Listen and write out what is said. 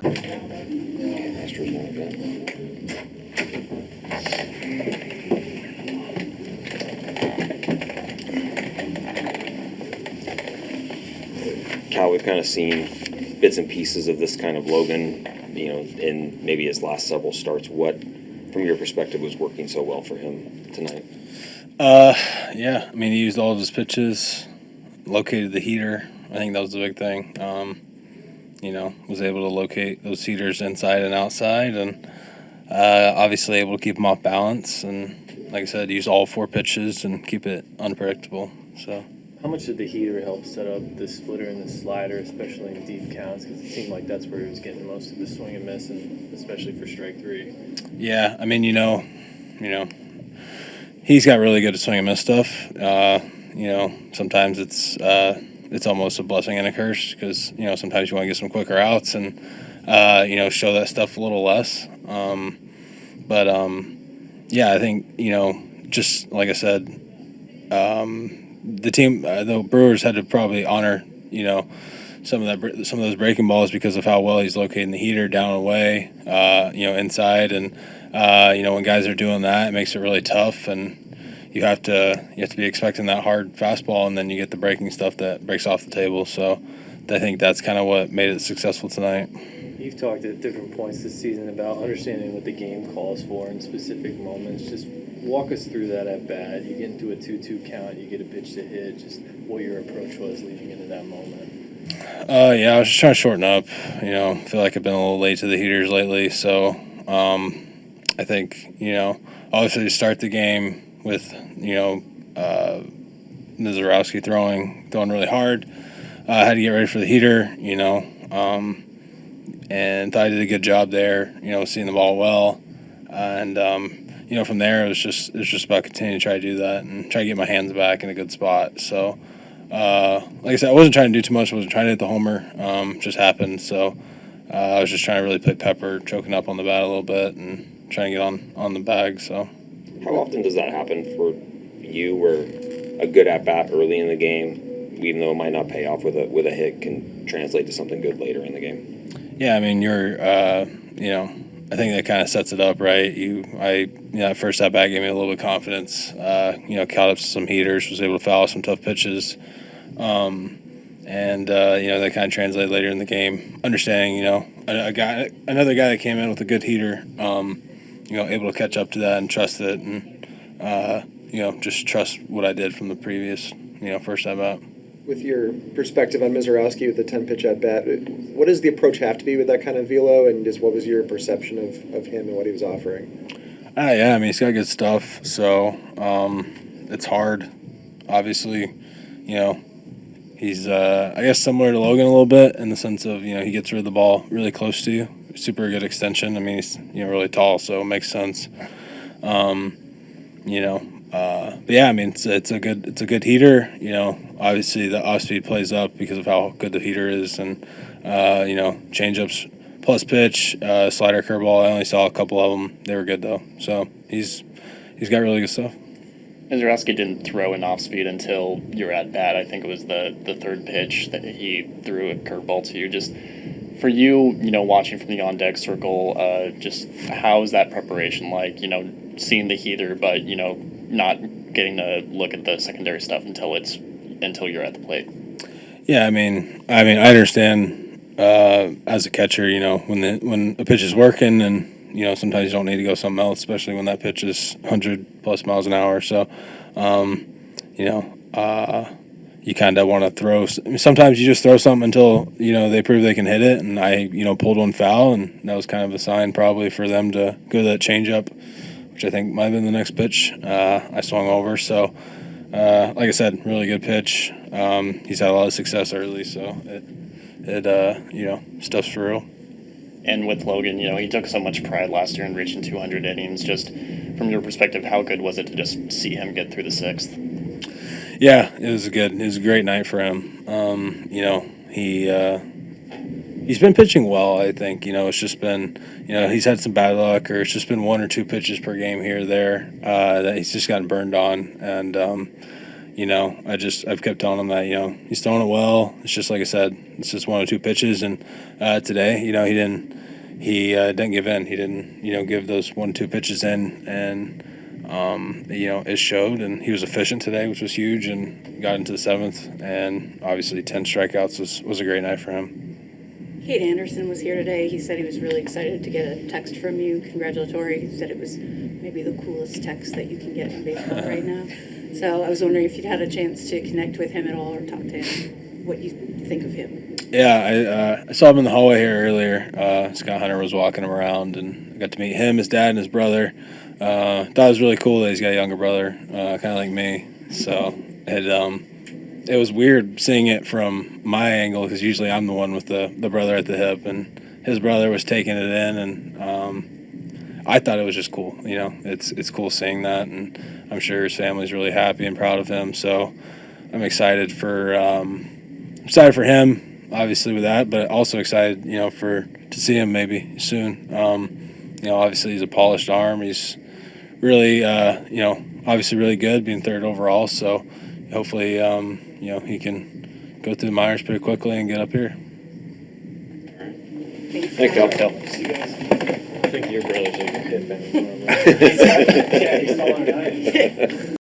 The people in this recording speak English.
Astros won again. Cal, we've kind of seen bits and pieces of this kind of Logan, in maybe his last several starts. What, from your perspective, was working so well for him tonight? Yeah, I mean, he used all of his pitches, located the heater. I think that was the big thing. Was able to locate those heaters inside and outside, and obviously able to keep them off balance. And like I said, use all 4 pitches and keep it unpredictable. So. How much did the heater help set up the splitter and the slider, especially in deep counts? Because it seemed like that's where he was getting most of the swing and miss, and especially for strike 3. Yeah, I mean, he's got really good swing and miss stuff. Sometimes it's almost a blessing and a curse because sometimes you want to get some quicker outs and show that stuff a little less. I think just like I said, the Brewers had to probably honor some of those breaking balls because of how well he's locating the heater down away, inside, and when guys are doing that, it makes it really tough, and you have to be expecting that hard fastball, and then you get the breaking stuff that breaks off the table. So I think that's kind of what made it successful tonight. You've talked at different points this season about understanding what the game calls for in specific moments. Just walk us through that at bat. You get into a 2-2 count, you get a pitch to hit, just what your approach was leading into that moment. I was just trying to shorten up. Feel like I've been a little late to the heaters lately. So I think, obviously to start the game with, Misiorowski throwing really hard. I had to get ready for the heater, and thought I did a good job there, seeing the ball well. And, from there, it was just about continuing to try to do that and try to get my hands back in a good spot. So, like I said, I wasn't trying to do too much. I wasn't trying to hit the homer. Just happened. So I was just trying to really play pepper, choking up on the bat a little bit and trying to get on the bag. So, how often does that happen for you where a good at-bat early in the game, even though it might not pay off with a hit, can translate to something good later in the game? Yeah, I mean, I think that kind of sets it up, right? That first at bat gave me a little bit of confidence. Caught up some heaters, was able to foul some tough pitches, that kind of translated later in the game. Understanding, another guy that came in with a good heater, able to catch up to that and trust it, and just trust what I did from the previous, first at bat. With your perspective on Misiorowski with the 10-pitch at-bat, what does the approach have to be with that kind of velo, and just what was your perception of him and what he was offering? Yeah, I mean, he's got good stuff, so it's hard. Obviously, he's, I guess, similar to Logan a little bit in the sense of, he gets rid of the ball really close to you. Super good extension. I mean, he's, really tall, so it makes sense. But yeah, I mean, it's a good heater. Obviously the off speed plays up because of how good the heater is, and change-ups plus pitch, slider, curveball. I only saw a couple of them. They were good though. So he's got really good stuff. Misiorowski didn't throw an off speed until you were at bat. I think it was the third pitch that he threw a curveball to you. Just for you, watching from the on deck circle, just how is that preparation like? Seeing the heater, but not getting to look at the secondary stuff until you're at the plate. Yeah, I mean, I understand as a catcher, when a pitch is working, and sometimes you don't need to go something else, especially when that pitch is 100+ miles an hour. So, you kind of want to throw. Sometimes you just throw something until they prove they can hit it, and I pulled one foul, and that was kind of a sign probably for them to go to that changeup, which I think might have been the next pitch. I swung over. So, like I said, really good pitch. He's had a lot of success early, so it stuff's for real. And with Logan, he took so much pride last year in reaching 200 innings. Just from your perspective, how good was it to just see him get through the 6th? Yeah, it was a great night for him. He's been pitching well, I think. It's just been, he's had some bad luck, or it's just been 1 or 2 pitches per game here or there that he's just gotten burned on. And, I've kept telling him that, he's throwing it well. It's just like I said, it's just 1 or 2 pitches, and today, he didn't give in. He didn't, give those 1 or 2 pitches in, and it showed. And he was efficient today, which was huge, and got into the 7th. And obviously, 10 strikeouts was a great night for him. Kate Anderson was here today. He said he was really excited to get a text from you, congratulatory. He said it was maybe the coolest text that you can get in baseball right now. So I was wondering if you'd had a chance to connect with him at all or talk to him, what you think of him. Yeah, I saw him in the hallway here earlier. Scott Hunter was walking him around, and I got to meet him, his dad, and his brother. Thought it was really cool that he's got a younger brother, kind of like me. So it was weird seeing it from my angle, because usually I'm the one with the brother at the hip, and his brother was taking it in, and I thought it was just cool. It's cool seeing that, and I'm sure his family's really happy and proud of him. So I'm excited for him, obviously, with that, but also excited, to see him maybe soon. Obviously he's a polished arm. He's really, obviously really good, being 3rd overall. So hopefully, he can go through the minors pretty quickly and get up here. Thank you. See you guys. I think your brother's like a hip. Yeah, he's taller than I am.